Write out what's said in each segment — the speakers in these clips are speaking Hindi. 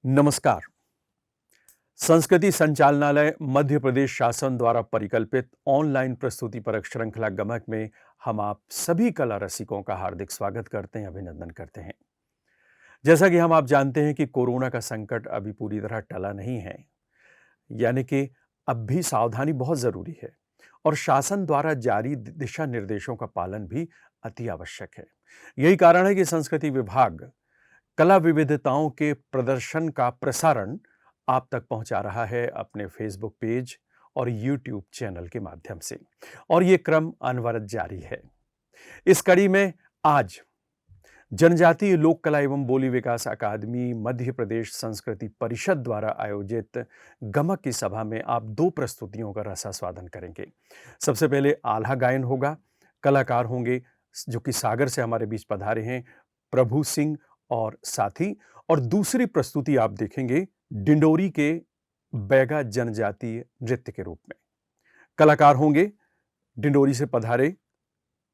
नमस्कार। संस्कृति संचालनालय मध्य प्रदेश शासन द्वारा परिकल्पित ऑनलाइन प्रस्तुति परक श्रृंखला गमक में हम आप सभी कला रसिकों का हार्दिक स्वागत करते हैं, अभिनंदन करते हैं। जैसा कि हम आप जानते हैं कि कोरोना का संकट अभी पूरी तरह टला नहीं है, यानी कि अब भी सावधानी बहुत जरूरी है और शासन द्वारा जारी दिशा निर्देशों का पालन भी अति आवश्यक है। यही कारण है कि संस्कृति विभाग कला विविधताओं के प्रदर्शन का प्रसारण आप तक पहुंचा रहा है अपने फेसबुक पेज और यूट्यूब चैनल के माध्यम से, और ये क्रम अनवरत जारी है। इस कड़ी में आज जनजातीय लोक कला एवं बोली विकास अकादमी मध्य प्रदेश संस्कृति परिषद द्वारा आयोजित गमक की सभा में आप दो प्रस्तुतियों का रसास्वादन करेंगे। सबसे पहले आल्हा गायन होगा। कलाकार होंगे जो कि सागर से हमारे बीच पधारे हैं, प्रभु सिंह और साथी। और दूसरी प्रस्तुति आप देखेंगे डिंडोरी के बैगा जनजातीय नृत्य के रूप में। कलाकार होंगे डिंडोरी से पधारे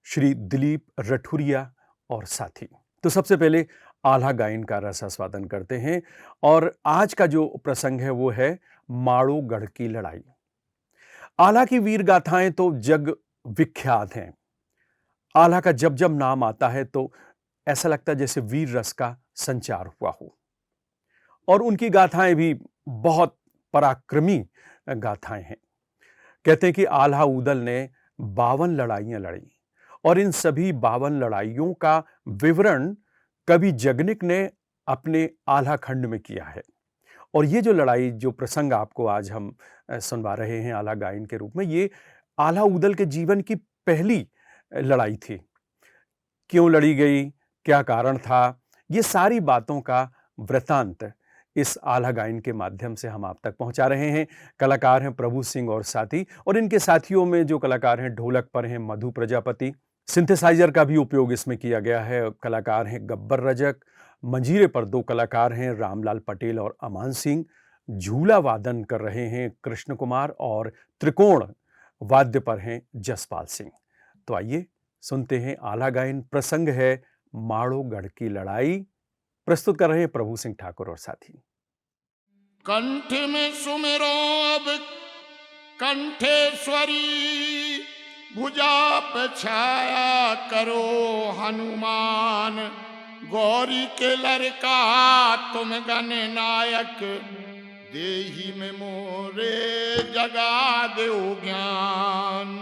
श्री दिलीप रठुरिया और साथी। तो सबसे पहले आल्हा गायन का रसास्वादन करते हैं और आज का जो प्रसंग है वो है माड़ोगढ़ की लड़ाई। आल्हा की वीर गाथाएं तो जग विख्यात हैं। आल्हा का जब जब नाम आता है तो ऐसा लगता है जैसे वीर रस का संचार हुआ हो, और उनकी गाथाएं भी बहुत पराक्रमी गाथाएं हैं। कहते हैं कि आल्हा उदल ने 52 लड़ाइयां लड़ी और इन सभी 52 लड़ाइयों का विवरण कवि जगनिक ने अपने आल्हा खंड में किया है। और ये जो लड़ाई, जो प्रसंग आपको आज हम सुनवा रहे हैं आल्हा गायन के रूप में, ये आल्हा उदल के जीवन की पहली लड़ाई थी। क्यों लड़ी गई, क्या कारण था, ये सारी बातों का वृतांत इस आल्हा गायन के माध्यम से हम आप तक पहुंचा रहे हैं। कलाकार हैं प्रभु सिंह और साथी, और इनके साथियों में जो कलाकार हैं, ढोलक पर हैं मधु प्रजापति, सिंथेसाइजर का भी उपयोग इसमें किया गया है। कलाकार हैं गब्बर रजक, मंजीरे पर दो कलाकार हैं रामलाल पटेल और अमान सिंह, झूला वादन कर रहे हैं कृष्ण कुमार, और त्रिकोण वाद्य पर हैं जसपाल सिंह। तो आइए सुनते हैं आल्हा गायन। प्रसंग है माड़ोगढ़ की लड़ाई। प्रस्तुत कर रहे हैं प्रभु सिंह ठाकुर और साथी। कंठ में सुमिरो अब कंठेश्वरी, भुजा पे छाया करो हनुमान। गौरी के लड़का तुम गण नायक, देही में मोरे जगा दो ज्ञान।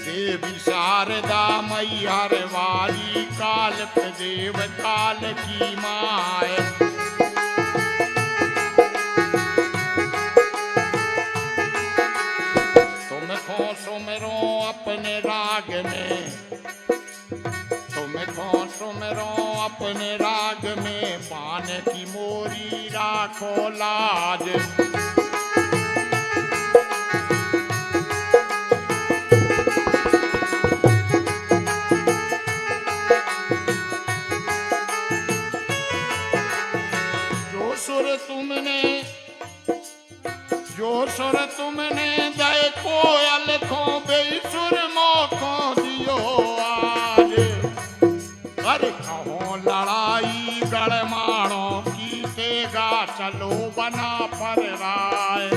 देवी शारदा मैहर वाली, काल पे देव काल की माय। तुमको सुमिरो अपने राग में, तुमको सुमिरो अपने राग में, पान की मोरी राखो लाज। जो सुर तुमने दय कोयल को, बेसुर मोको दियो आज। अरे कहो लड़ाई गढ़माणों की, तेगा चलो बना पर राय।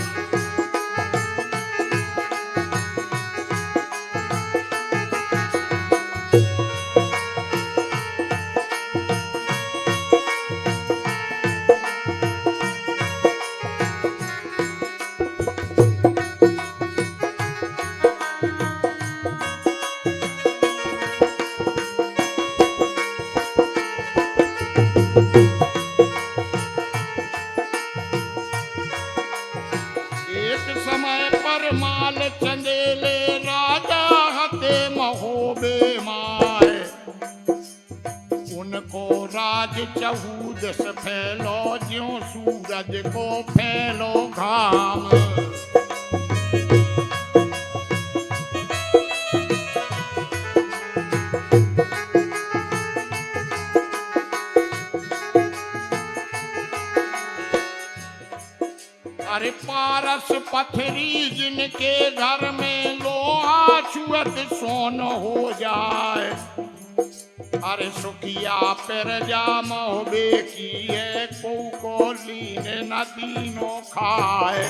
एक समय पर माल चंदेले, राजा हते महोबे माए। उनको राज चहूदस फैलो, ज्यों सूरज को फैलो घाम। अरे पारस पथरी जिनके घर में लोहा छुअत सोन हो जाए। अरे सुखिया पर जाम होबे किए को लीन नदीनो खाए।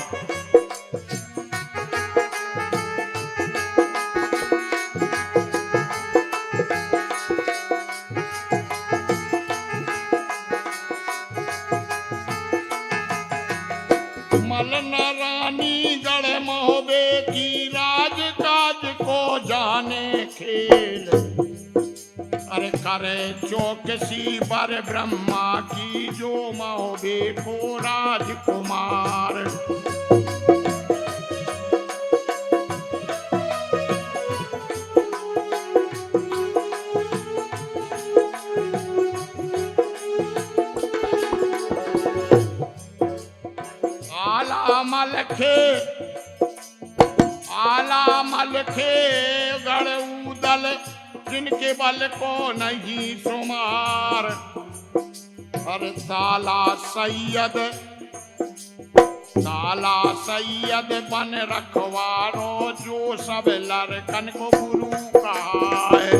मलन रानी गढ़ मोहबे की राज काज को जाने खेल। अरे करे चौकसी पर ब्रह्मा की जो मोहबे को राजकुमार। आला मलखे गढ़ उदल जिनके बल को नहीं सुमार। हर ताला सैयद बन रखवारो जो सब लड़कन को गुरु कहा है।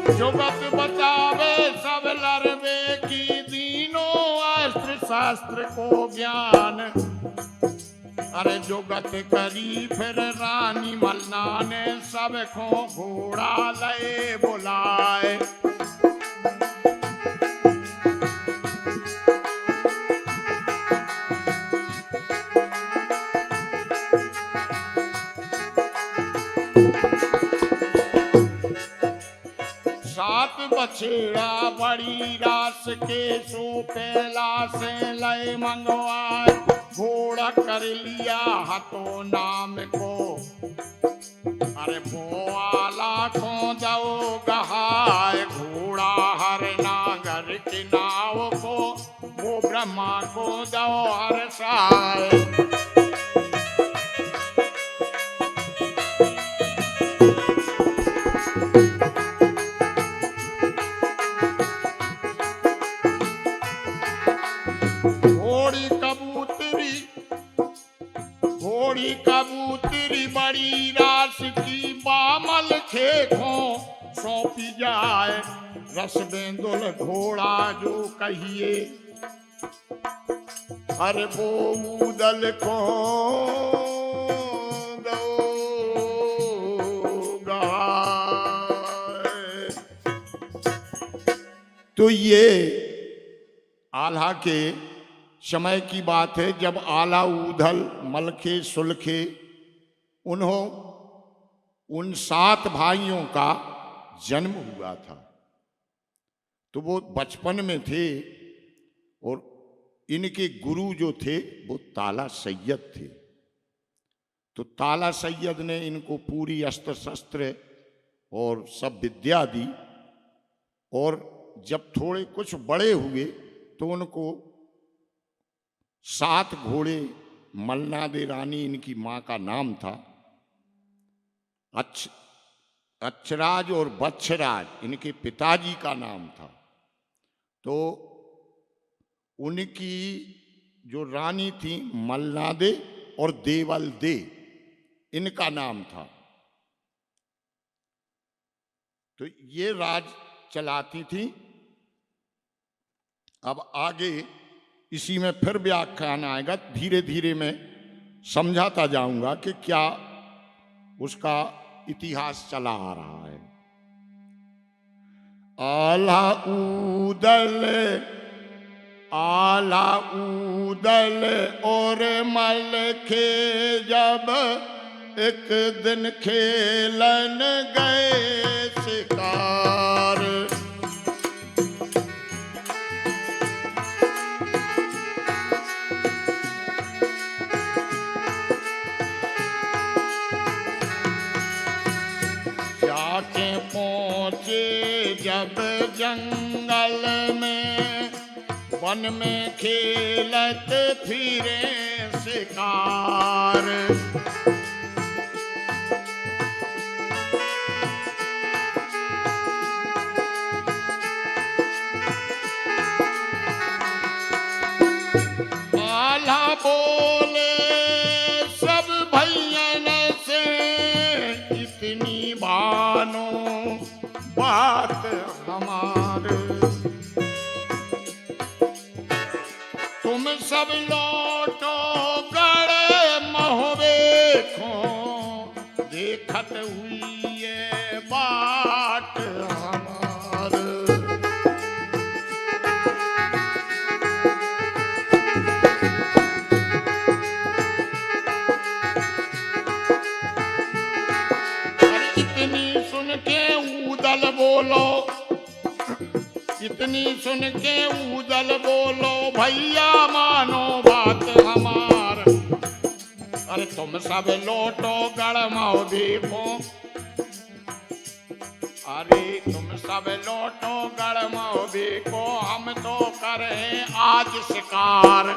जुगत बतावे सब लड़वे की दीनों अस्त्र शास्त्र को ज्ञान। अरे जुगत करी फिर रानी मलना ने सबको घोड़ा लए बुलाए। सात बछड़ा बड़ी रास के सो पहला से लय मंगवाए। घोड़ा कर लिया हतो नाम को। अरे बोआला को दो गहाय। घोड़ा हर नागर की नाव को वो ब्रह्मा को दो हर साय। घोड़ी कबूतरी बड़ी रास की बामल खेखों सौंपी जाए। रस बेंदुल घोड़ा जो कहिए हर वो उदल को दो गाय। तो ये आल्हा के समय की बात है जब आला उधल मलखे सुलखे उन 7 भाइयों का जन्म हुआ था। तो वो बचपन में थे और इनके गुरु जो थे वो ताला सैयद थे। तो ताला सैयद ने इनको पूरी अस्त्र शस्त्र और सब विद्या दी। और जब थोड़े कुछ बड़े हुए तो उनको 7 घोड़े मलना दे रानी इनकी माँ का नाम था। अक्षराज और बच्छराज इनके पिताजी का नाम था। तो उनकी जो रानी थी मलनादे और देवल दे इनका नाम था। तो ये राज चलाती थी। अब आगे इसी में फिर व्याख्यान आएगा। धीरे धीरे मैं समझाता जाऊंगा कि क्या उसका इतिहास चला आ रहा है। आला उदल और मलखे जब एक दिन खेलन गए शिकार। जाके पहुंचे जब जंगल में वन में खेलत फिरे शिकार। आला बोले सब भैयन से, इतनी बानो बात हमारे। तुम सब लौटो गड़े महोबे को, देखत हुई ये बाट हमारे। इतनी सुन के ऊदल बोलो, इतनी सुन के ऊदल बोलो, भैया मानो बात हमार। अरे तुम सब लौटो गढ़ मऊ देखो, अरे तुम सब लौटो गढ़ मऊ देखो, हम तो करे आज शिकार।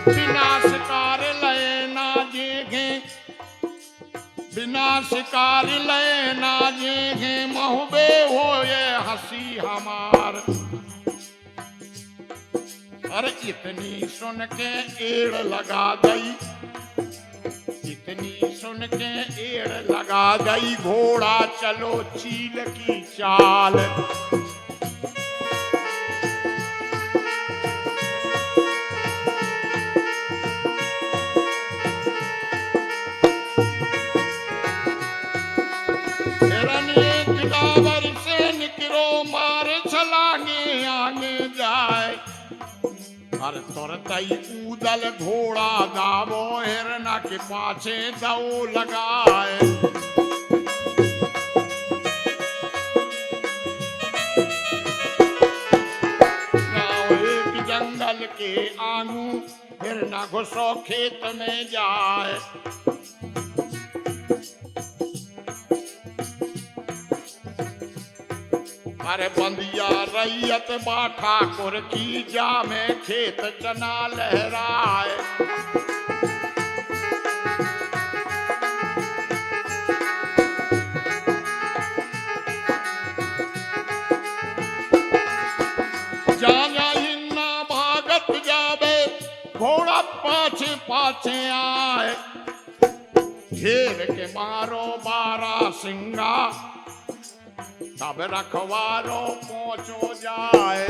बिना शिकार लए ना जेगे, बिना शिकार लए ना जेगे, महुबे हो ये हंसी हमार। अरे इतनी सुन के एड़ लगा गई, इतनी सुन के एड़ लगा गई, घोड़ा चलो चील की चाल। आगे जाए, अरे तुरतई ऊदल घोड़ा दावो, हिरना के पाछे दौ लगाए। एक जंगल के आगू हिरना घुसो खेत में जाए। अरे बंदिया रैयत बा ठाकुर की, जा में खेत चना लहराए। जाना हिन्ना भागत जावे, घोड़ा पाछे पाछे आए। घेर के मारो बारा सिंगा, तब रखवारो पहुंचो जाए।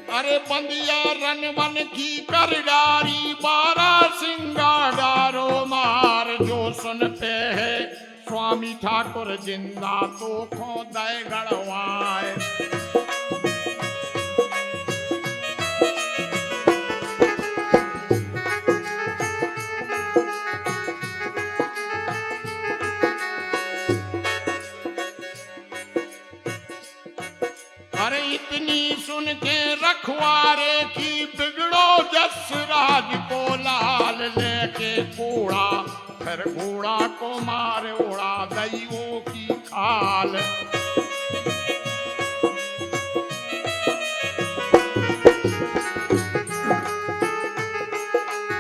अरे बंदिया रनवन की कर डारी, बारा सिंगा डारो मार। जो सुन पे है स्वामी ठाकुर जिंदा, तो खो दय गढ़वाए। अरे इतनी सुन के रखवारे की, बिगड़ो जस राज को लाल। लेके घोड़ा फिर घोड़ा को मार, उड़ा दैवों की खाल।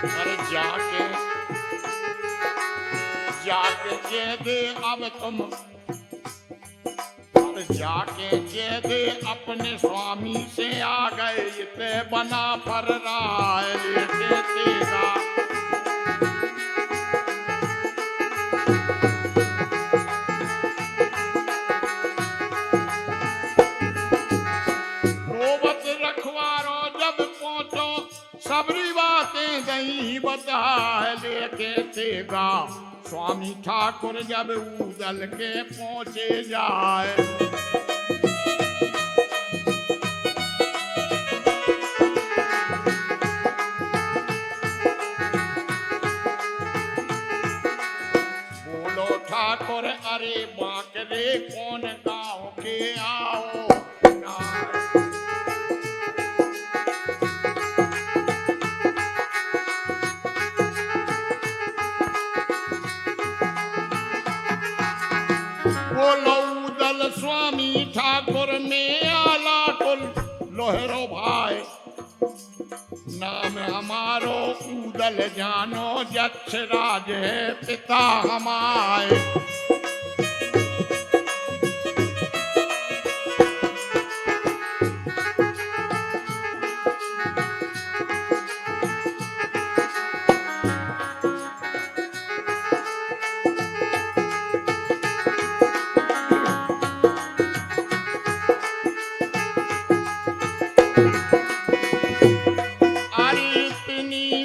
अरे जाके जाके कह दे अब तुम, जाके कह दे अपने स्वामी से, आ गए इते बना पर राय लेके तेरा। रोबत रखवारो जब पहुंचो, सबरी बातें गई बता लेके तेगा। स्वामी ठाकुर जब ऊदल के पहुंचे जाए। बोलो ठाकुर अरे बांकरे कौन गाँव के आओ। बोलो उदल स्वामी ठाकुर में आला कुल लोहरो भाई। नाम हमारो ऊदल जानो, यक्ष राज है पिता हमारे।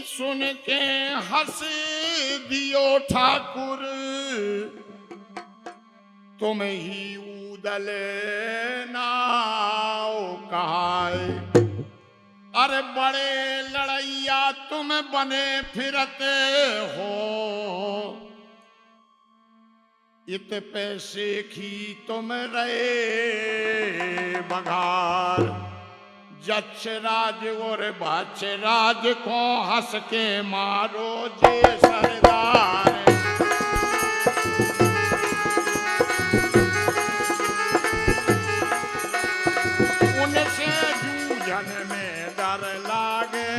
सुन के हंस दियो ठाकुर, तुम ही ऊदल नाव कहाए। अरे बड़े लड़ैया तुम बने फिरते हो, इत पैसे की तुम रहे बघार। जक्ष राज और बाच राज को हंस के मारो जे सरदार। उनसे जूझन में डर लागे,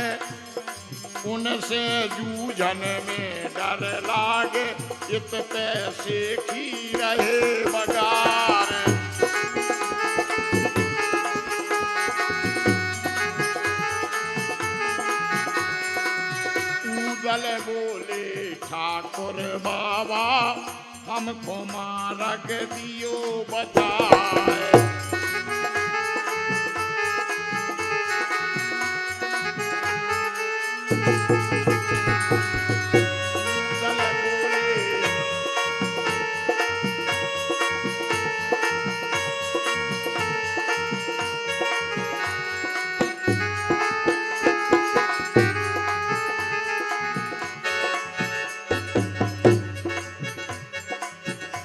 उनसे जूझन में डर लागे, इत पैसे की रहे बगार। ऊदल बोले ठाकुर बाबा, हमको मार्ग दियो बताए। ऊदल बोले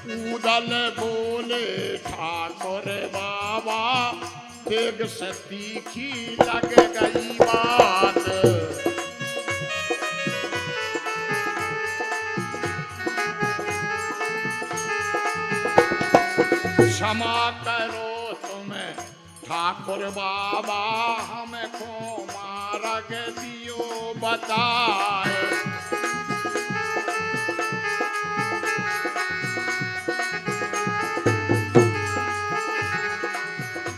ऊदल बोले ठाकुर बाबा, तेग से तीखी लग गई बात। क्षमा करो तुम्हें ठाकुर बाबा, हमको मार्ग दियो बताए।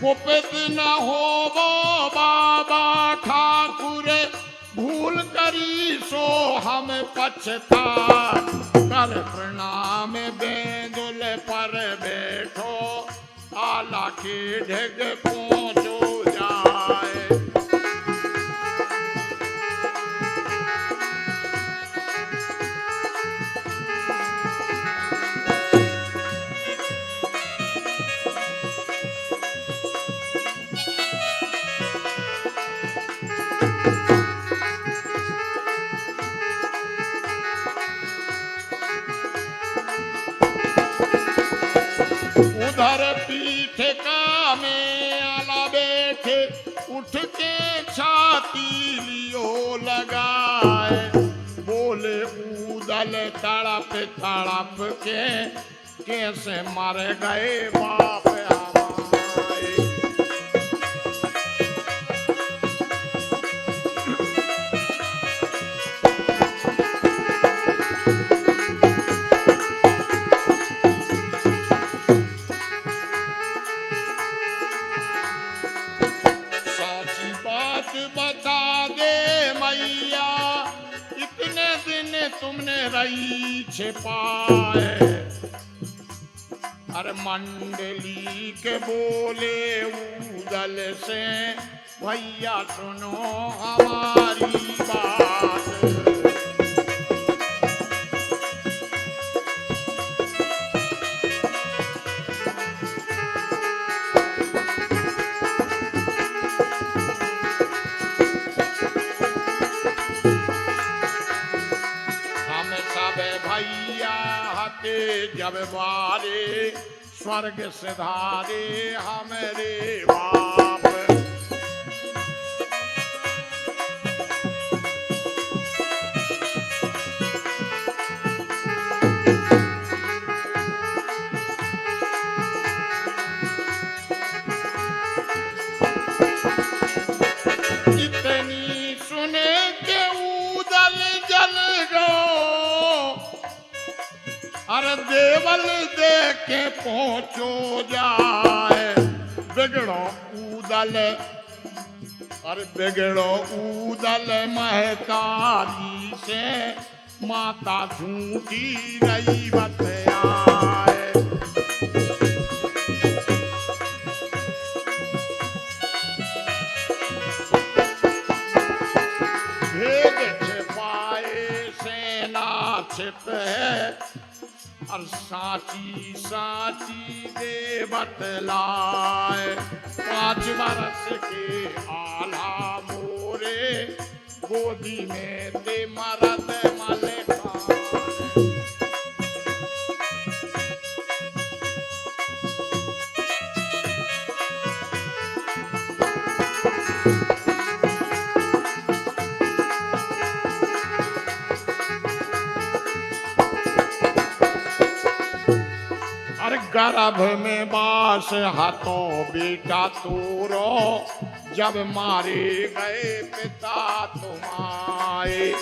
कुपित न हो वो बाबा ठाकुर, भूल करी सो हम पछता। कर प्रणाम बेंदुल पर बैठो, आला के ढग पहुंचो जाए। उधर पीठ का में आला बैठे, उठ के छाती लियो लगाए। बोले ऊदल तड़प तड़प के, कैसे मर गए बाप हमारे। बता दे मैया, इतने दिन तुमने रही छिपाए। अरे मंडली के बोले ऊदल से, भैया सुनो हमारी बात। जब बारे स्वर्ग सिधारे हमारे बाप। इतनी पहुंचो जाए। बिगड़ो ऊदल, अरे बिगड़ो ऊदल महतारी से, माता झूठी रही बतयाए। भेद छिपाए सेना छिप है, और साची साची दे बतलाए। 5 बरस के आला मोरे, गोदी में ते मरद मलिकाए। अरे गर्भ में बास हाथों बेटा तोरो, जब मारे गए पिता तुम्हारे।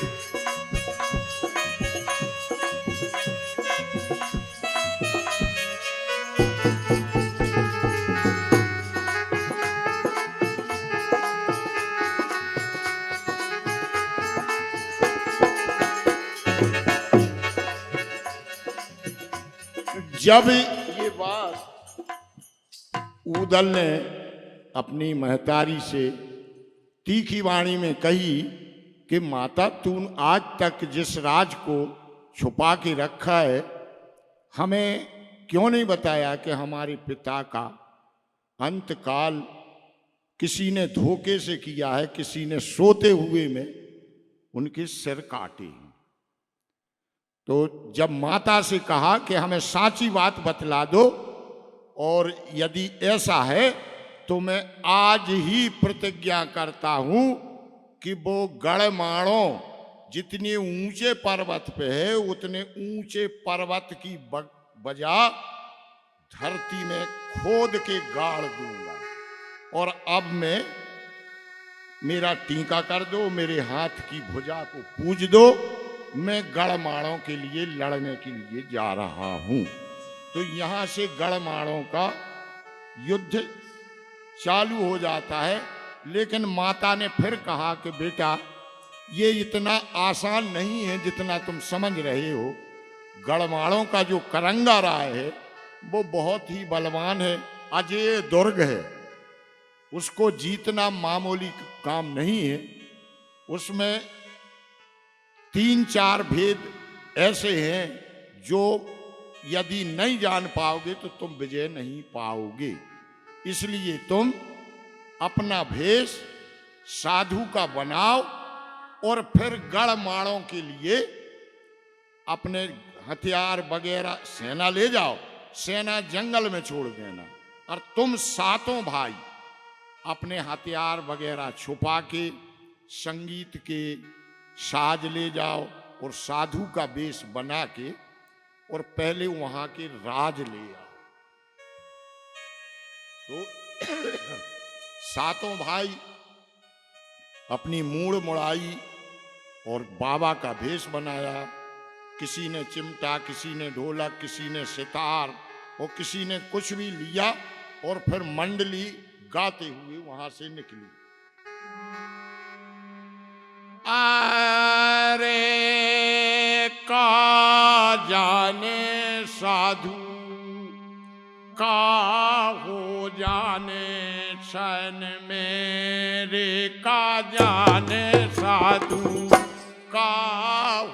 जब ये बात ऊदल ने अपनी महतारी से तीखी वाणी में कही कि माता, तू आज तक जिस राज को छुपा के रखा है, हमें क्यों नहीं बताया कि हमारे पिता का अंतकाल किसी ने धोखे से किया है, किसी ने सोते हुए में उनके सिर काटे हैं। तो जब माता से कहा कि हमें साची बात बतला दो, और यदि ऐसा है तो मैं आज ही प्रतिज्ञा करता हूं कि वो गढ़माणों जितने ऊंचे पर्वत पे है, उतने ऊंचे पर्वत की बजा धरती में खोद के गाड़ दूंगा। और अब मैं, मेरा टीका कर दो, मेरे हाथ की भुजा को पूज दो, मैं गढ़माणों के लिए लड़ने के लिए जा रहा हूं। तो यहां से गढ़माणों का युद्ध चालू हो जाता है। लेकिन माता ने फिर कहा कि बेटा, ये इतना आसान नहीं है जितना तुम समझ रहे हो। गढ़माणों का जो करंगा राय है वो बहुत ही बलवान है, अजेय दुर्ग है, उसको जीतना मामूली काम नहीं है। उसमें 3-4 भेद ऐसे हैं जो यदि नहीं जान पाओगे तो तुम विजय नहीं पाओगे। इसलिए तुम अपना भेष साधु का बनाओ और फिर गढ़माणों के लिए अपने हथियार वगैरह सेना ले जाओ, सेना जंगल में छोड़ देना, और तुम 7 भाई अपने हथियार वगैरह छुपा के संगीत के साज ले जाओ और साधु का वेश बना के और पहले वहां के राज ले आओ। तो 7 भाई अपनी मूड़ मुड़ाई और बाबा का भेष बनाया। किसी ने चिमटा, किसी ने ढोलक, किसी ने सितार और किसी ने कुछ भी लिया, और फिर मंडली गाते हुए वहां से निकली। अरे का जाने साधु, का हो जाने क्षण मेरे, का जाने साधु, का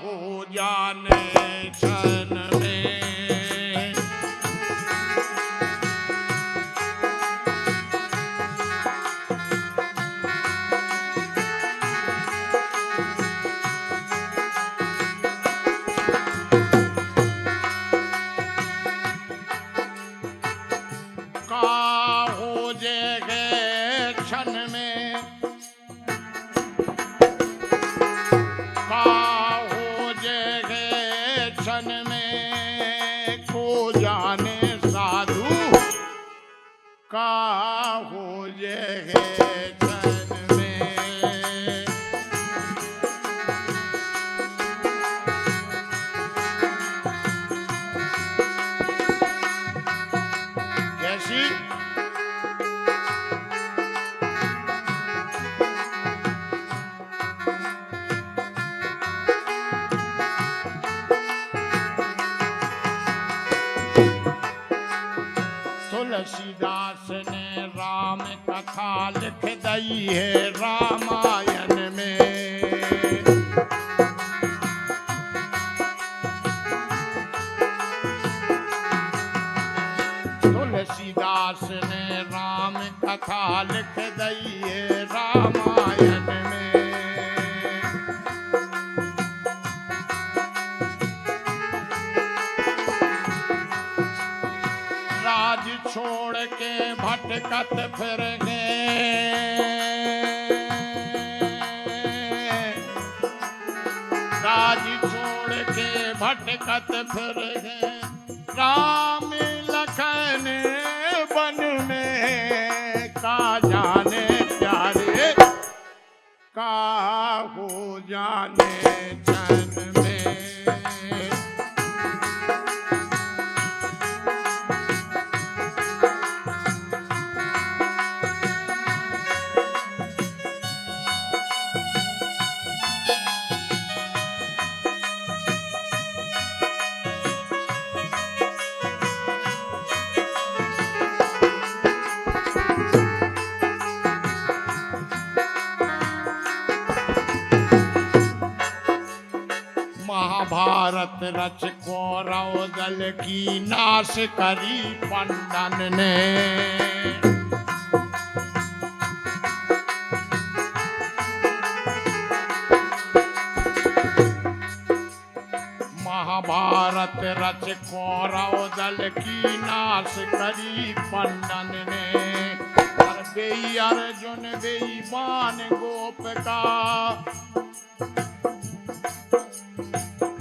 हो जाने क्षण में। का हो जे क्षण में। गई है रामायण में। तुलसीदास ने राम कथा लिख दी है रामायण में। राज छोड़ के भटकत फिर गए, राज छोड़ के भटकत फिर गए, राम लखन वन में का जाने प्यारे का हो जाने चैन में। महाभारत रच कौरव दल की नाश करी पंडन ने। महाभारत रच कौरव दल की नाश करी पंडन ने। बेई अर्जुन बेई बान गोपिका,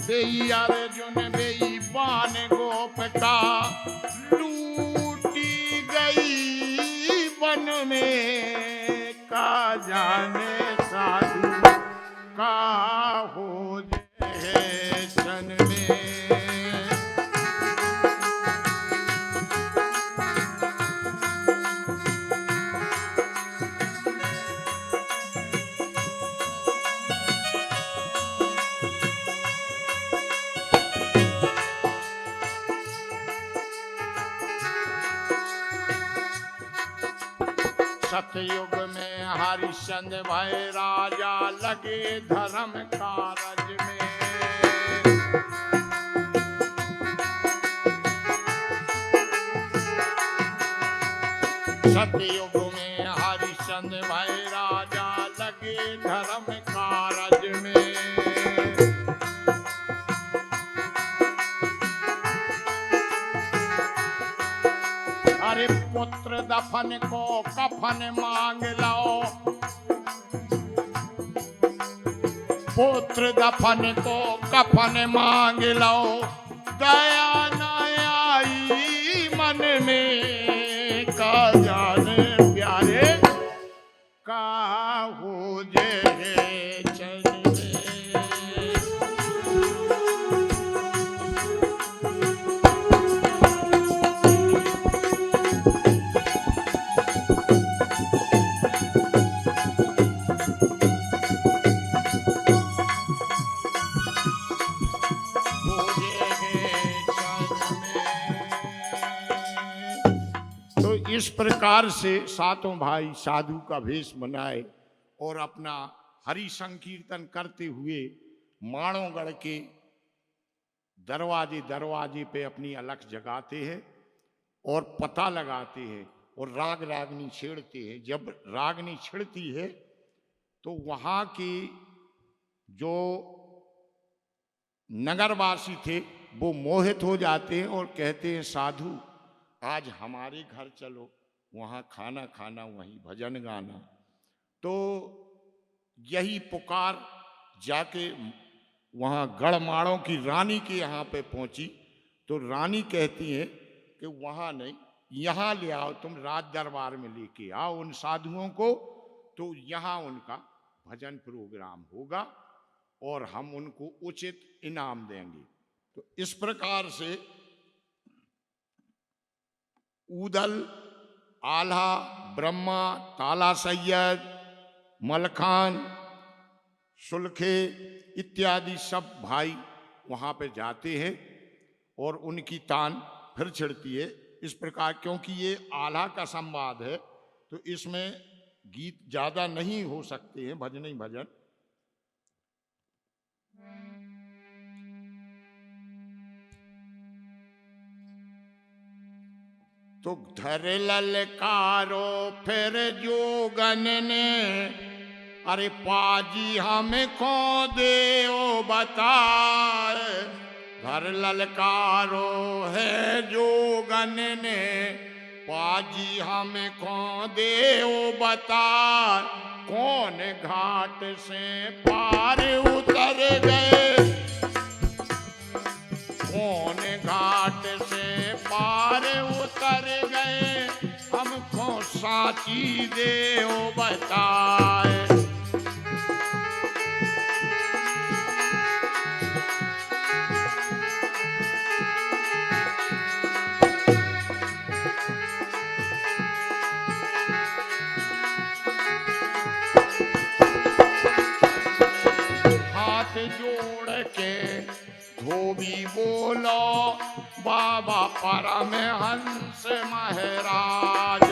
बेई अर्जुन बेई बान गोपिका, लूटी गई वन में का जाने साधु का हो जाए सन में। सतयुग में हरिश्चंद्र भय राजा लगे धर्म कारज में। सतयुग में हरिश्चंद्र भय राजा लगे धर्म कारज में। अरे पुत्र दफन को कफन मांग लाओ, पुत्र दफन को कफन मांग लाओ, दया न आई मन में का जाने प्यारे का हो जाए चैन में। इस प्रकार से सातों भाई साधु का वेश बनाए और अपना हरि संकीर्तन करते हुए माणोगढ़ के दरवाजे दरवाजे पे अपनी अलख जगाते हैं और पता लगाते हैं और राग रागनी छेड़ते हैं। जब रागनी छिड़ती है तो वहाँ के जो नगरवासी थे वो मोहित हो जाते हैं और कहते हैं साधु आज हमारे घर चलो, वहाँ खाना खाना वहीं भजन गाना। तो यही पुकार जाके वहाँ गढ़माड़ों की रानी के यहाँ पे पहुँची तो रानी कहती है कि वहाँ नहीं, यहाँ ले आओ, तुम राज दरबार में लेके आओ उन साधुओं को, तो यहाँ उनका भजन प्रोग्राम होगा और हम उनको उचित इनाम देंगे। तो इस प्रकार से ऊदल, आल्हा, ब्रह्मा, ताला सैयद, मलखान, सुलखे इत्यादि सब भाई वहाँ पे जाते हैं और उनकी तान फिर छिड़ती है। इस प्रकार क्योंकि ये आल्हा का संवाद है तो इसमें गीत ज्यादा नहीं हो सकते हैं, भजन ही भजन। तो धर ललकारो फिर जोगन ने, अरे पाजी हमें को दे ओ बताए। धर ललकारो है जोगन ने, पाजी हमें को दे ओ बताए। कौन घाट से पार उतर गए, कौन घाट से पार उतर गए, हमको साची दे ओ बताए। हाथ जोड़ के धोबी बोलो, बाबा परमहंस महाराज।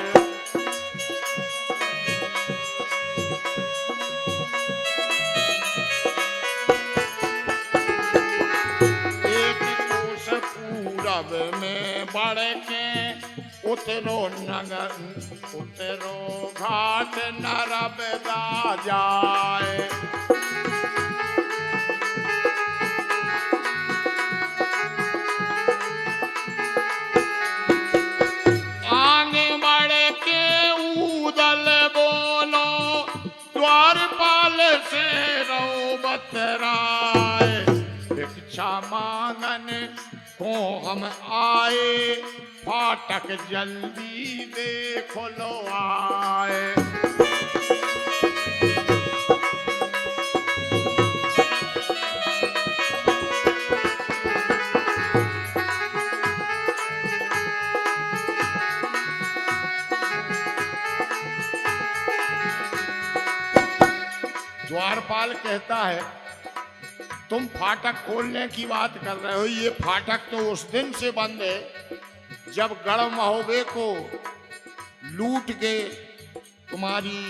एक कोस पूरब में बढ़ के उतरो नगर, उतरो घाट नर्मदा जाए। आगे बढ़ के ऊदल बोलो, द्वारपाल से रो बतराए। भिक्षा मांगन को हम आए, फाटक जल्दी दे खुलवाए। द्वारपाल कहता है, तुम फाटक खोलने की बात कर रहे हो, ये फाटक तो उस दिन से बंद है जब गढ़ महोबे को लूट के तुम्हारी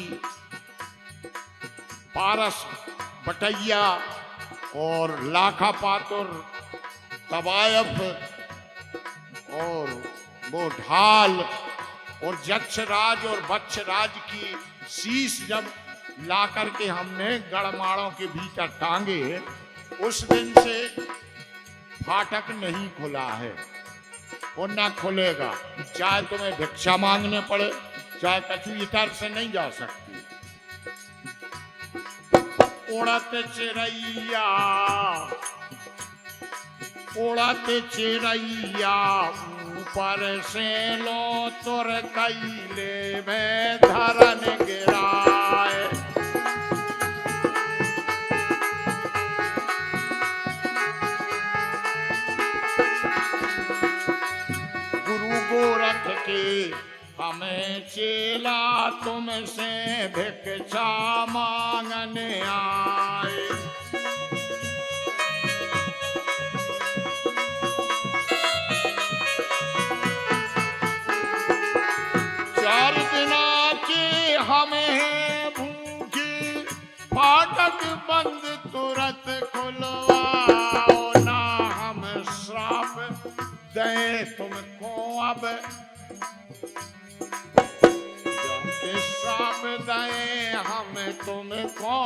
पारस, बटैया और लाखा पातुर, तवायफ और वो ढाल और जक्षराज और बक्षराज की शीश जब ला करके हमने गढ़माड़ों के भीतर टांगे, उस दिन से फाटक नहीं खुला है और ना खुलेगा। चाहे तुम्हें भिक्षा मांगने पड़े, चाहे कछु इतर से नहीं जा सकती। उड़त चिड़ैया, उड़त चिड़ैया ऊपर से लो तुर कैले में धरन गिराए। गुरु गोरख के हमें चेला तुमसे भिक्षा मांगने आए। चार दिना के हमें भूखी, फाटक बंद तुरंत खुलवाओ ना, हम श्राप दें तुमको अब, श्राप दें हम तुमको,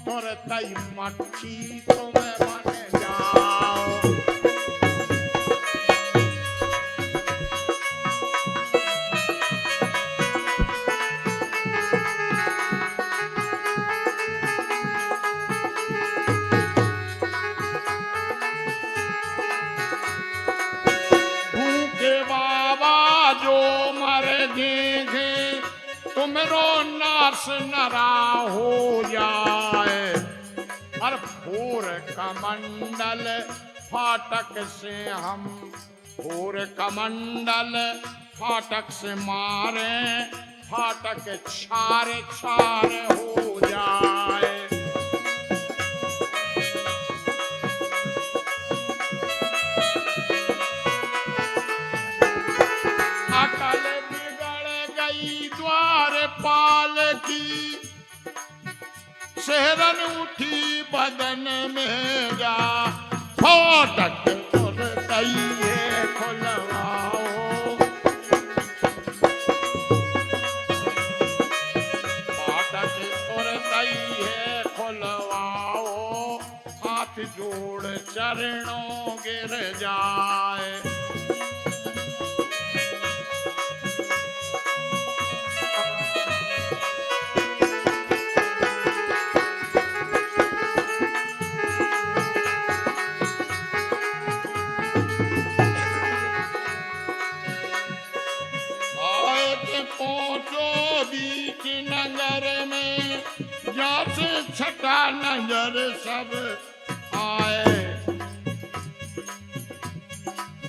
तुरंत ही मक्खी तुम बन जाओ। तुमरो नाश नरा हो जाए, और भोर कमंडल फाटक से हम, भोर कमंडल फाटक से मारे, फाटक छार छार हो जाए। अकल बिगड़ गई द्वारपाल की, सेहरन उठी बदन में जा, फाटक तैये खुलवाओ, फाटक तैये खुलवाओ, हाथ जोड़ चरणों गिर जाए। पहुंचो बीच नगर में, जहाँ से छठा नजर सब आए।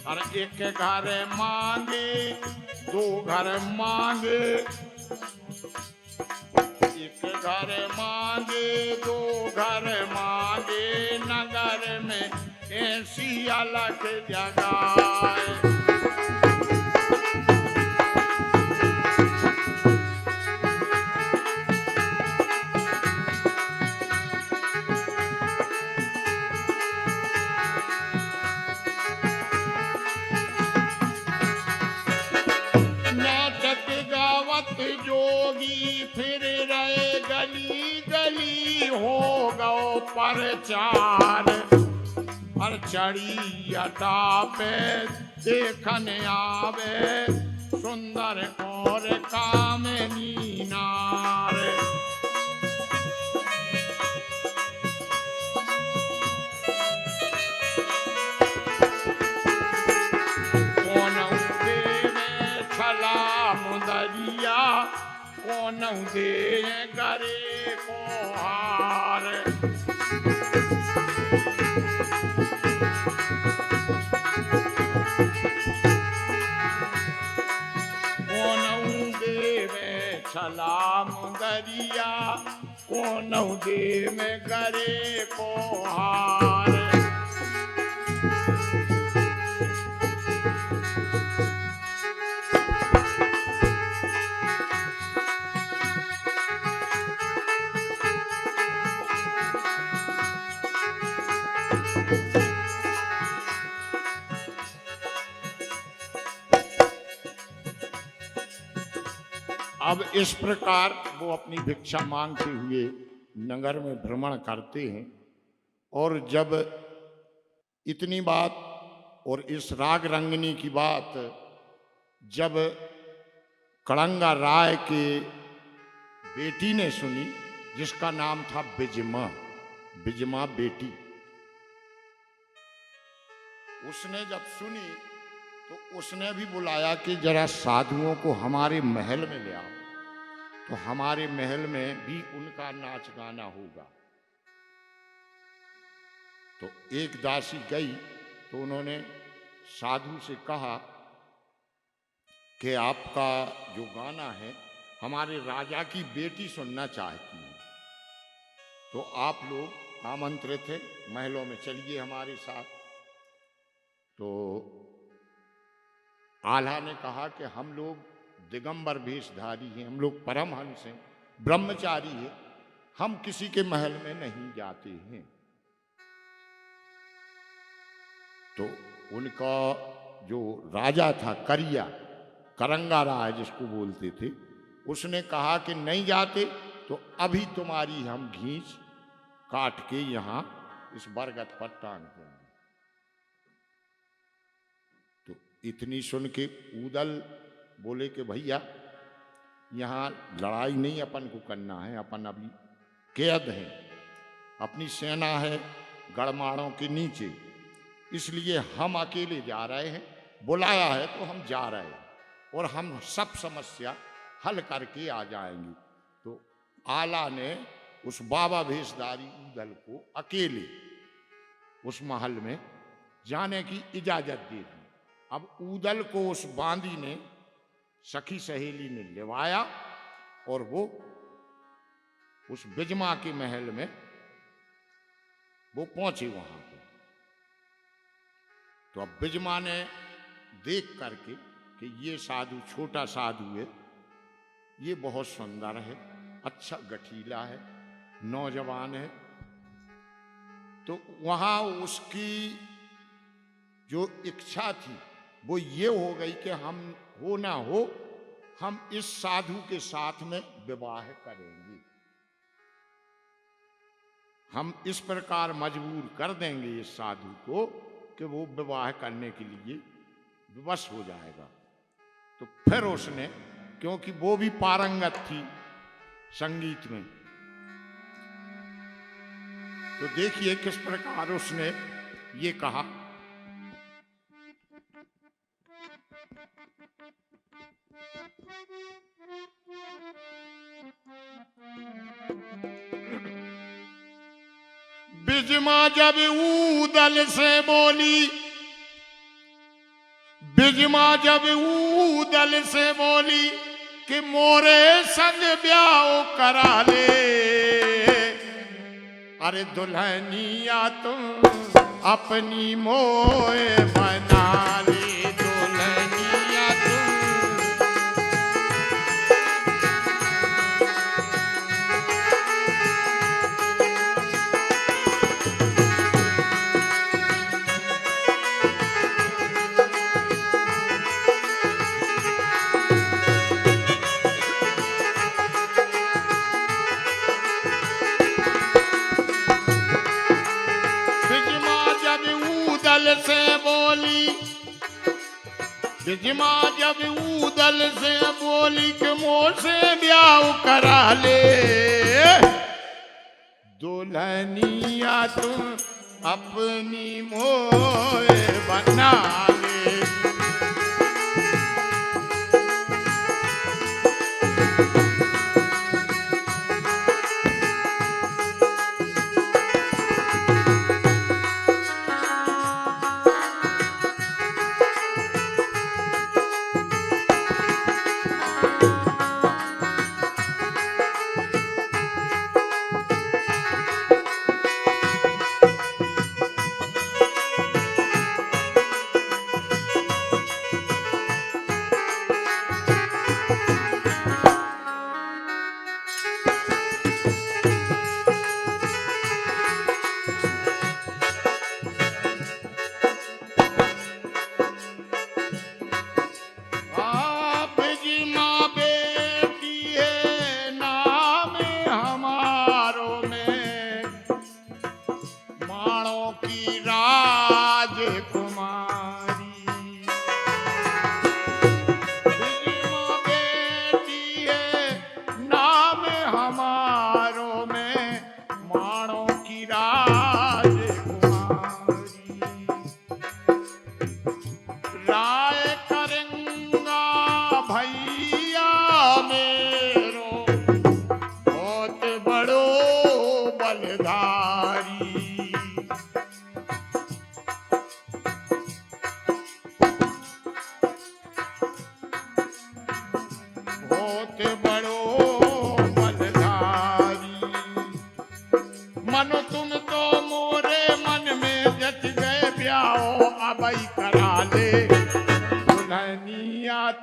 और एक घर मांगे, दो घर मांगे, एक घर मांगे, दो घर मांगे, नगर में ऐसी अलग जगह। जोगी फिर रहे गली गली, हो गओ प्रचार। और चढ़ी अटा पे देखन आवे, सुंदर और कामनी नार। कौन दे करे को हार। कौन दे में छला मुदरिया, कौन दे में करे को हार। अब इस प्रकार वो अपनी भिक्षा मांगते हुए नगर में भ्रमण करते हैं। और जब इतनी बात और इस राग रंगनी की बात जब कड़ंगा राय के बेटी ने सुनी, जिसका नाम था बिजमा, बिजमा बेटी, उसने जब सुनी तो उसने भी बुलाया कि जरा साधुओं को हमारे महल में ले आओ, तो हमारे महल में भी उनका नाच गाना होगा। तो एक दासी गई तो उन्होंने साधु से कहा कि आपका जो गाना है हमारे राजा की बेटी सुनना चाहती है, तो आप लोग आमंत्रित थे, महलों में चलिए हमारे साथ। तो आल्हा ने कहा कि हम लोग दिगंबर वेशधारी हैं, हम लोग परमहंस हैं, ब्रह्मचारी हैं, हम किसी के महल में नहीं जाते हैं। तो उनका जो राजा था करिया, करंगा राय जिसको बोलते थे, उसने कहा कि नहीं जाते तो अभी तुम्हारी हम घींच काट के यहाँ इस बरगद पर टांग देंगे। तो इतनी सुन के ऊदल बोले कि भैया यहाँ लड़ाई नहीं अपन को करना है, अपन अभी कैद हैं, अपनी सेना है गढ़माड़ों के नीचे, इसलिए हम अकेले जा रहे हैं, बुलाया है तो हम जा रहे हैं और हम सब समस्या हल करके आ जाएंगे। तो आला ने उस बाबा भेषधारी ऊदल को अकेले उस महल में जाने की इजाजत दे दी। अब ऊदल को उस बांदी ने, सखी सहेली ने लिवाया और वो उस बिजमा के महल में वो पहुंचे वहां पे। तो अब बिजमा ने देख करके कि ये साधु छोटा साधु है, ये बहुत सुंदर है, अच्छा गठीला है, नौजवान है। तो वहां उसकी जो इच्छा थी वो ये हो गई कि हम हो ना हो, हम इस साधु के साथ में विवाह करेंगे, हम इस प्रकार मजबूर कर देंगे इस साधु को कि वो विवाह करने के लिए विवश हो जाएगा। तो फिर उसने, क्योंकि वो भी पारंगत थी संगीत में, तो देखिए किस प्रकार उसने ये कहा। बिजमा जब ऊदल से बोली, बिजमा जब ऊदल से बोली कि मोरे संग ब्याह करा ले, अरे दुल्हनिया तुम अपनी मोए बना ले, दुल्हनिया तुम। से बोली, बिजमा जब ऊदल से बोली कि मोसे ब्याह करा ले, दुल्हनिया तुम अपनी मोए बना ले।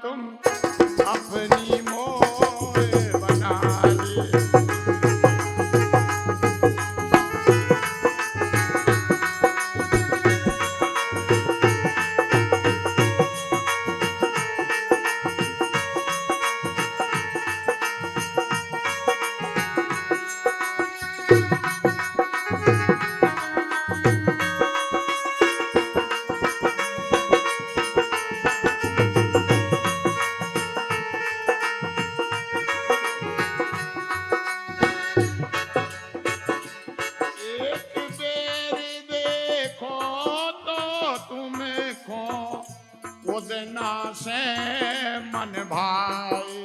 तुम अपनी मोए बना ले। उदना से मन भाई,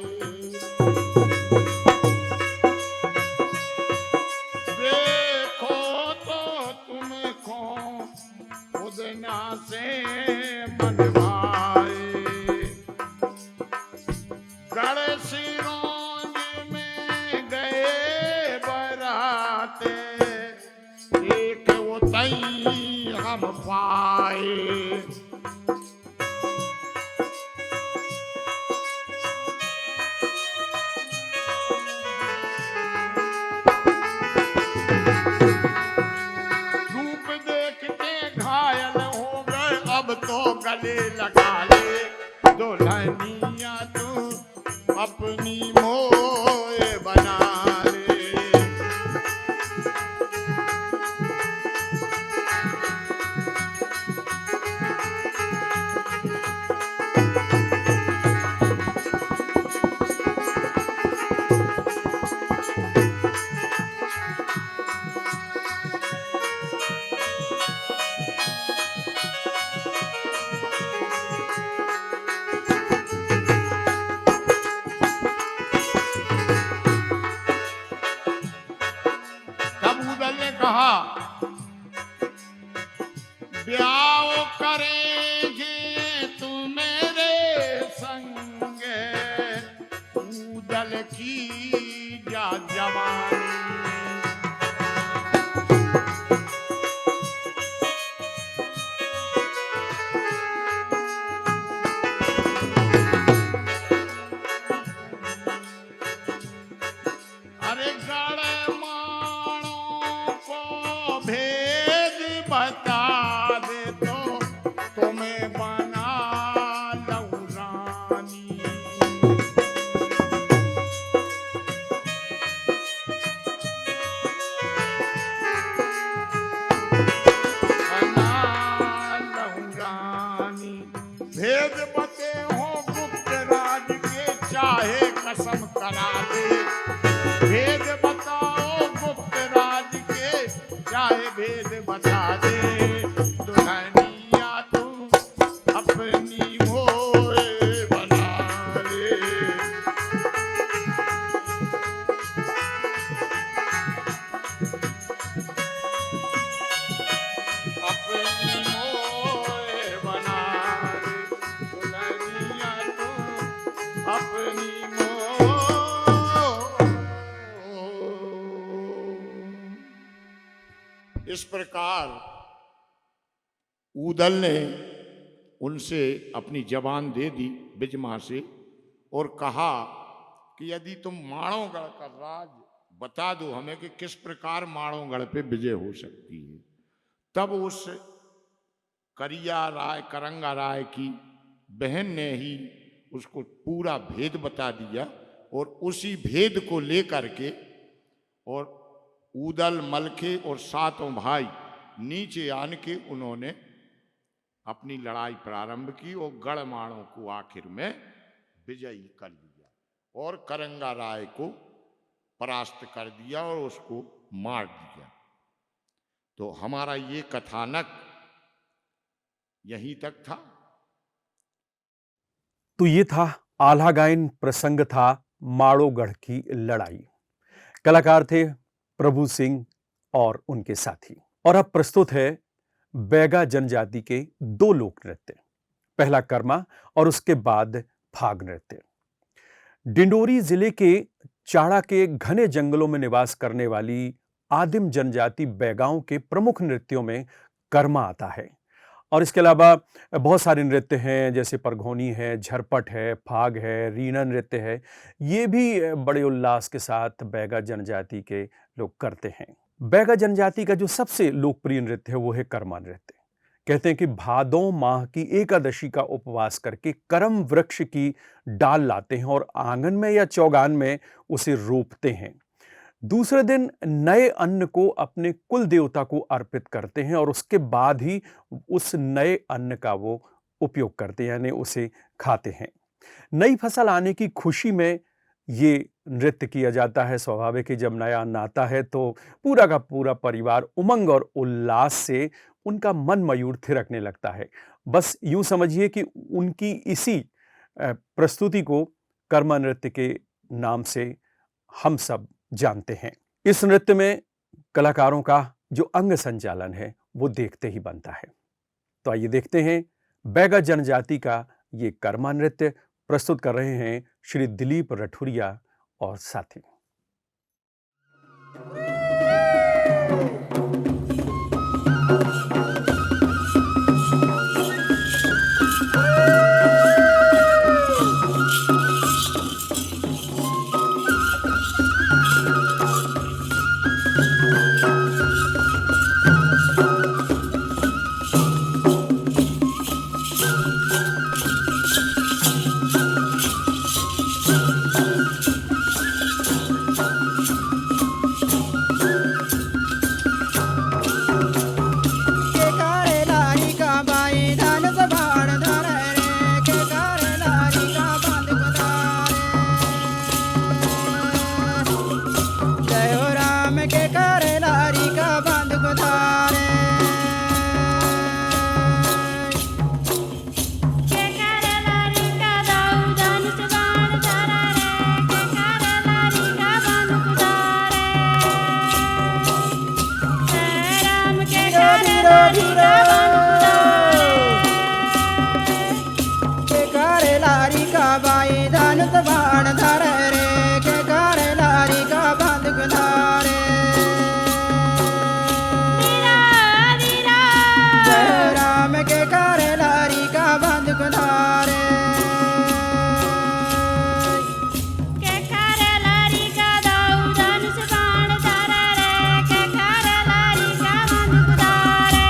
देखो तो तुमको उदना से मन भाई। गढ़सिरौंज में गए बराते, एक उतई हम पाए। लगा ले दुल्हनिया तू अपनी मोए बना ले। तब उदल ने कहा ब्याह करेंगे तू मेरे संग, उदल की जा जवानी। अरे गड़माणों को भेद बता दे तो तुम्हें बना लऊं रानी। बना लऊं रानी। भेद बते हो गुप्त राज के चाहे कसम करा दे। भेद बताओ गुप्त राज के चाहे भेद बता दे। दुल्हनिया तू अपनी मोए बना ले। अपनी मोए बना ले दुल्हनिया तू अपनी इस प्रकार ऊदल ने उनसे अपनी जबान दे दी बिजमा से और कहा कि यदि तुम माणोगढ़ का राज बता दो हमें कि किस प्रकार माणोगढ़ पे विजय हो सकती है। तब उस करंगा राय की बहन ने ही उसको पूरा भेद बता दिया और उसी भेद को लेकर के और ऊदल मलखे और सातों भाई नीचे आन के उन्होंने अपनी लड़ाई प्रारंभ की और गढ़माणों को आखिर में विजयी कर लिया और करंगा राय को परास्त कर दिया और उसको मार दिया। तो हमारा ये कथानक यहीं तक था। तो ये था आल्हा गायन प्रसंग था माड़ोगढ़ की लड़ाई। कलाकार थे प्रभु सिंह और उनके साथी। और अब प्रस्तुत है बैगा जनजाति के दो लोक नृत्य, पहला कर्मा और उसके बाद फाग नृत्य। डिंडोरी जिले के चाड़ा के घने जंगलों में निवास करने वाली आदिम जनजाति बैगाओं के प्रमुख नृत्यों में कर्मा आता है और इसके अलावा बहुत सारे नृत्य हैं, जैसे परघोनी है, झरपट है, फाग है, रीना नृत्य है। ये भी बड़े उल्लास के साथ बैगा जनजाति के लोग करते हैं। बैगा जनजाति का जो सबसे लोकप्रिय नृत्य है वो है कर्मा नृत्य। कहते हैं कि भादों माह की एकादशी का उपवास करके करम वृक्ष की डाल लाते हैं और आंगन में या चौगान में उसे रोपते हैं। दूसरे दिन नए अन्न को अपने कुल देवता को अर्पित करते हैं और उसके बाद ही उस नए अन्न का वो उपयोग करते हैं, यानी उसे खाते हैं। नई फसल आने की खुशी में ये नृत्य किया जाता है। स्वाभाविक है, जब नया अन्न आता है तो पूरा का पूरा परिवार उमंग और उल्लास से उनका मन मयूर थिरकने लगता है। बस यूं समझिए कि उनकी इसी प्रस्तुति को कर्मा नृत्य के नाम से हम सब जानते हैं। इस नृत्य में कलाकारों का जो अंग संचालन है वो देखते ही बनता है। तो आइए देखते हैं बैगा जनजाति का ये कर्मा नृत्य। प्रस्तुत कर रहे हैं श्री दिलीप रठुरिया और साथी। लारी का बंद के करे लारी का बाई धनुष बाण धरे रे के करे लारी का बंद कुधारे जय राम के करे लारी का बंद कुधारे के करे लारी का दाऊ धनुष बाण धरे रे के करे लारी का बंद कुधारे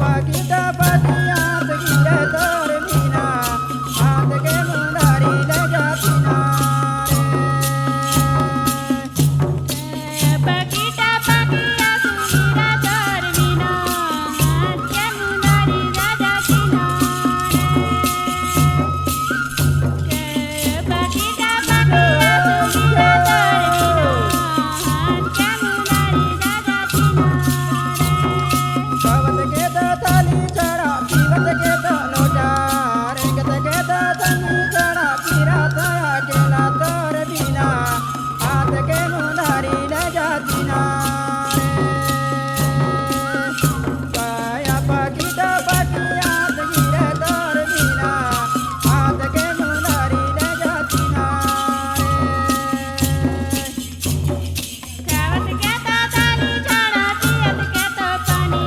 पाकिटा पाकिया गिरे तोर मीना हाथ के मुंडारी ले जाती ना Pakita pakia sugira dormina, que munari raja kinare. Pakita pakia sugira dormina, que munari raja kinare. कवत के तो थाली चढ़ा पीवत के तो लोटा रेंगत के तो तनी चढ़ा पीरा ताया केला तोर बिना हाथ के मुंडारी ले जाती ना पाया पाकिटा पाकिया गिरे तोर बिना हाथ के मुंडारी ले जाती ना Kawat kata tali jana piyat kata pani,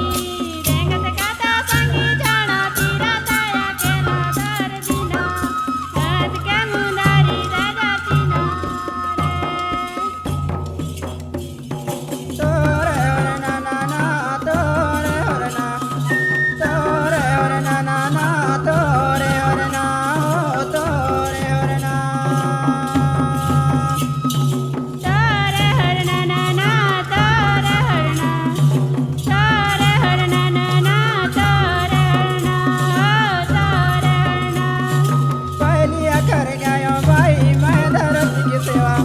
rengat kata sangi jana pira taya kela darbina, hat ke munari raja tinare. तोरे और ना ना ना तोरे और ना तोरे और ना ना ना तोरे और ना ओ तोरे और ना Tare harna na na, tare harna, tare harna na na, tare harna, tare harna. पहली कर गयो भाई मैं धरती की सेवा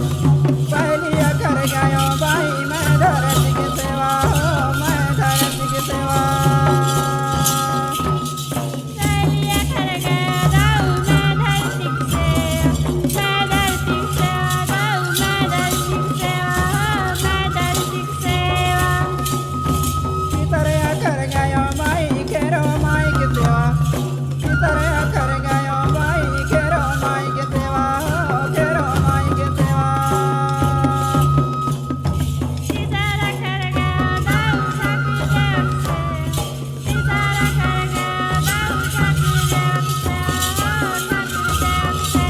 पहली कर गयो भाई मैं धरती की सेवा हो मैं धरती की सेवा Saliya kar gaya daau मैं धरती से, मैं धरती से दाऊ मैं धरती से, मैं धरती से। कितरे कर गयो भाई केरो माई की सेवा कितरे कर गयो भाई केरो माई की सेवा हो केरो माई की सेवा Isara kar gaya daau saki dev se, isara kar gaya daau saki dev se, saki dev se।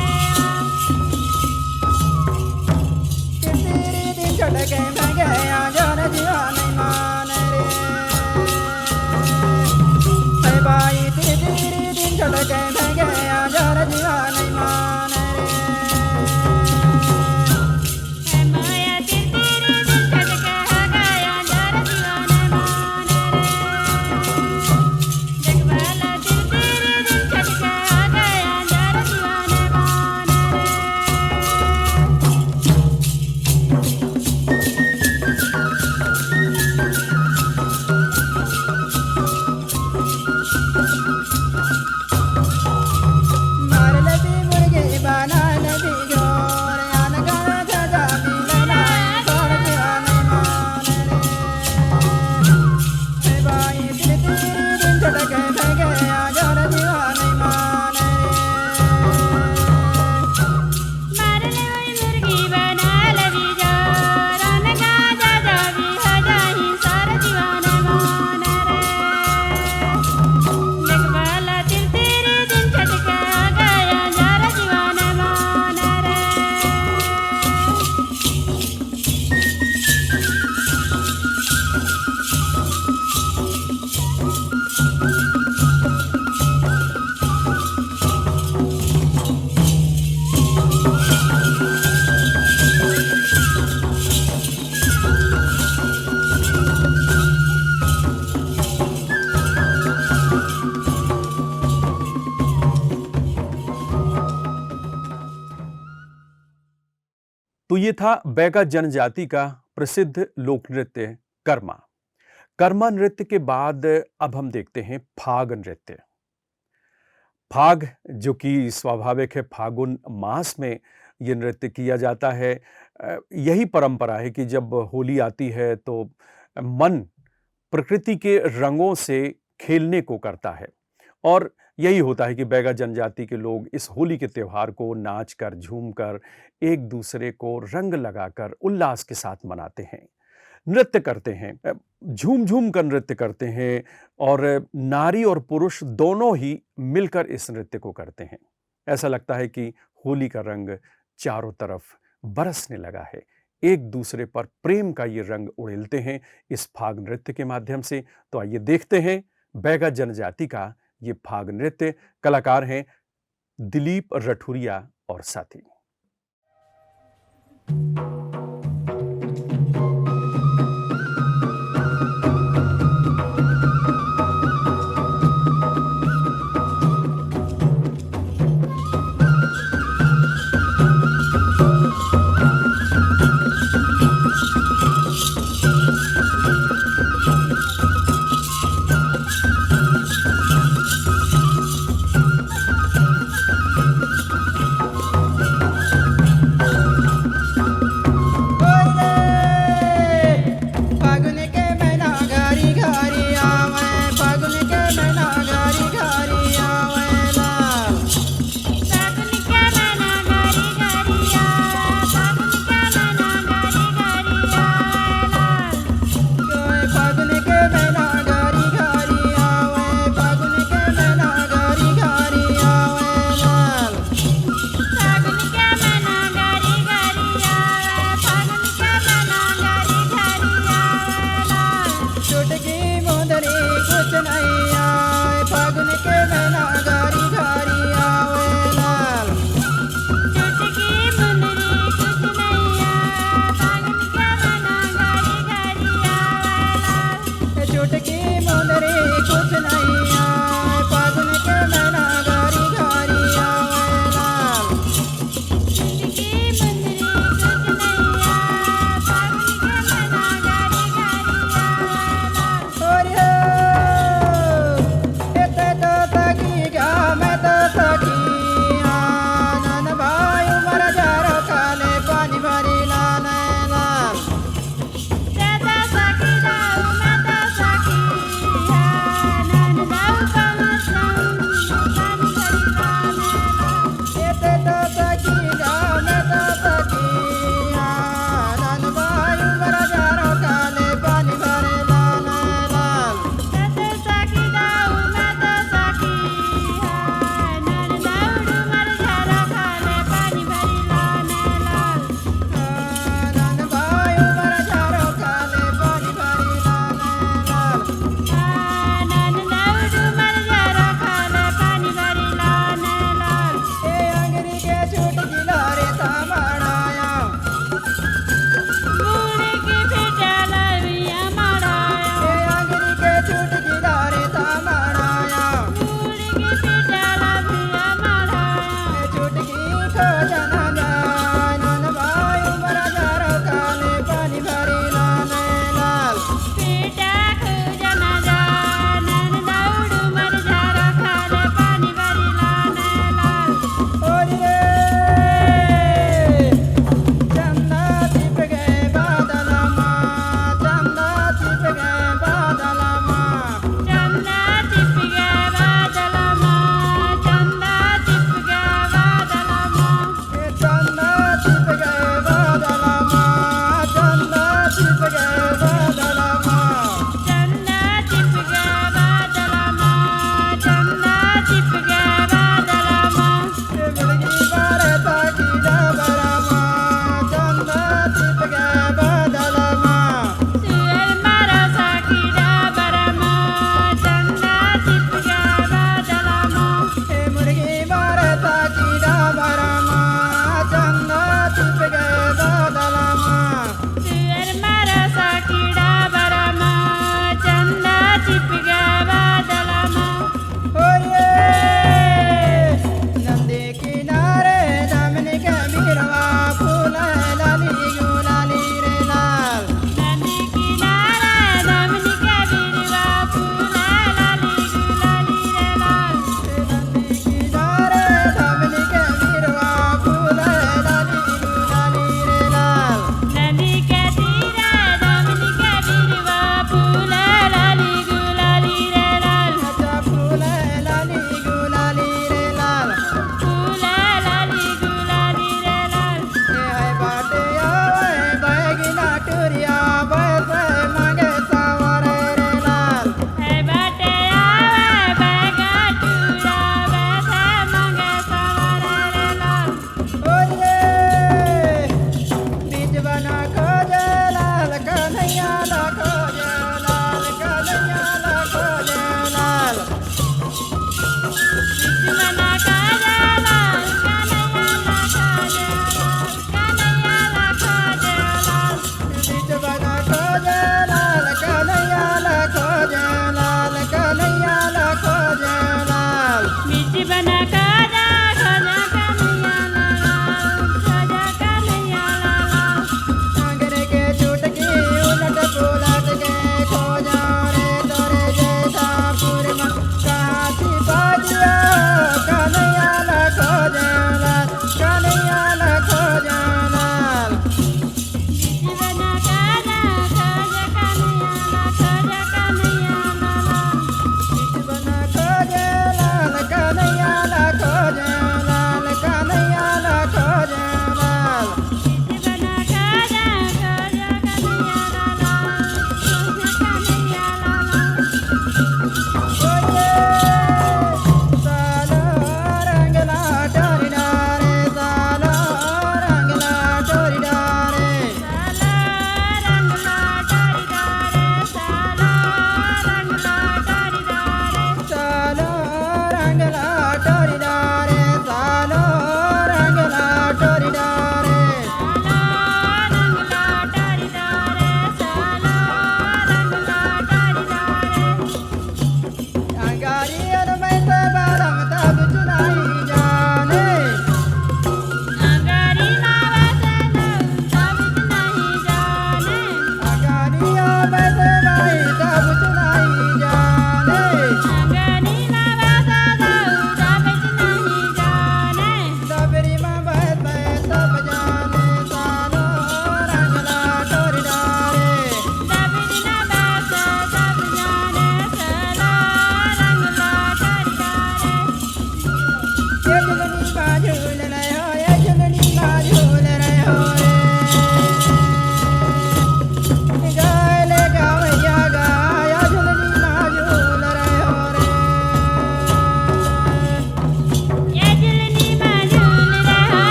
तेरे दिन चढ़ के मैं गया जान जीवा नहीं मान रे हे भाई तेरे दिन चढ़ के मैं गया जान जीवा नहीं मान रे है माया तेरे दिल चटके हो गया जर दीवाने मान रे। जगवाला तेरे दिल चटके हो गया जर दीवाने मान रे। मार लगी मुर्गे बना लगी जोर आन गाना जा भी लेना जोर जीवा नहीं मान रे हे भाई तेरे दिन चढ़ के मैं गया जान जीवा नहीं मान रे मारले हुई मुर्गी बना लगी जोर अन गाजा जा भी हो जाही सार दीवाने मान रे। जगवाला तेरे दिल चटके हो गया जर दीवाने मान रे। तो ये था बैगा जनजाति का प्रसिद्ध लोक नृत्य कर्मा। कर्मा नृत्य के बाद अब हम देखते हैं फाग नृत्य। फाग जो कि स्वाभाविक है, फागुन मास में ये नृत्य किया जाता है। यही परंपरा है कि जब होली आती है तो मन प्रकृति के रंगों से खेलने को करता है और यही होता है कि बैगा जनजाति के लोग इस होली के त्योहार को नाचकर, झूमकर, एक दूसरे को रंग लगाकर उल्लास के साथ मनाते हैं, नृत्य करते हैं, झूम-झूम कर नृत्य करते हैं और नारी और पुरुष दोनों ही मिलकर इस नृत्य को करते हैं। ऐसा लगता है कि होली का रंग चारों तरफ बरसने लगा है। एक दूसरे पर प्रेम का ये रंग उड़ेलते हैं इस फाग नृत्य के माध्यम से। तो आइए देखते हैं बैगा जनजाति का ये फाग नृत्य। कलाकार हैं दिलीप रठुरिया और साथी। फागुन के महीना घरी घरी आवे, फागुन के महीना घरी घरी आवेला। फागुन के महीना घरी घरी आवे, फागुन के महीना घरी घरी आवेला। फागुन के महीना घरी घरी आवे, फागुन के महीना घरी घरी आवेला। फागुन के महीना घरी घरी आवे, फागुन के महीना घरी घरी आवेला। चुटकी मुंदरी कुछ नहीं आए, फागुन के महीना घरी घरी आवेला। चुटकी मुंदरी कुछ नहीं आवे, फागुन के महीना घरी घरी आवेला। चुटकी मुंदरी कुछ नहीं आए, फागुन के महीना घरी घरी आवेला। चुटकी मुंदरी कुछ नहीं आवे, फागुन के महीना घरी घरी आवेला। और हो, इते तो सगी गा मैं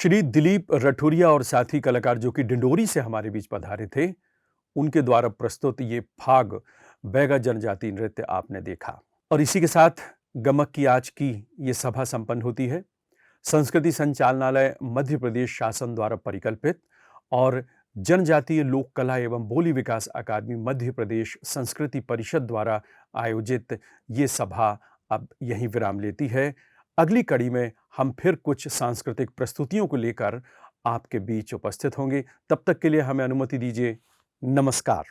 श्री दिलीप रठौरिया और साथी कलाकार जो कि डिंडोरी से हमारे बीच पधारे थे, उनके द्वारा प्रस्तुत ये फाग बैगा जनजाति नृत्य आपने देखा। और इसी के साथ गमक की आज की ये सभा संपन्न होती है। संस्कृति संचालनालय मध्य प्रदेश शासन द्वारा परिकल्पित और जनजातीय लोक कला एवं बोली विकास अकादमी मध्य प्रदेश संस्कृति परिषद द्वारा आयोजित ये सभा अब यहीं विराम लेती है। अगली कड़ी में हम फिर कुछ सांस्कृतिक प्रस्तुतियों को लेकर आपके बीच उपस्थित होंगे। तब तक के लिए हमें अनुमति दीजिए। नमस्कार।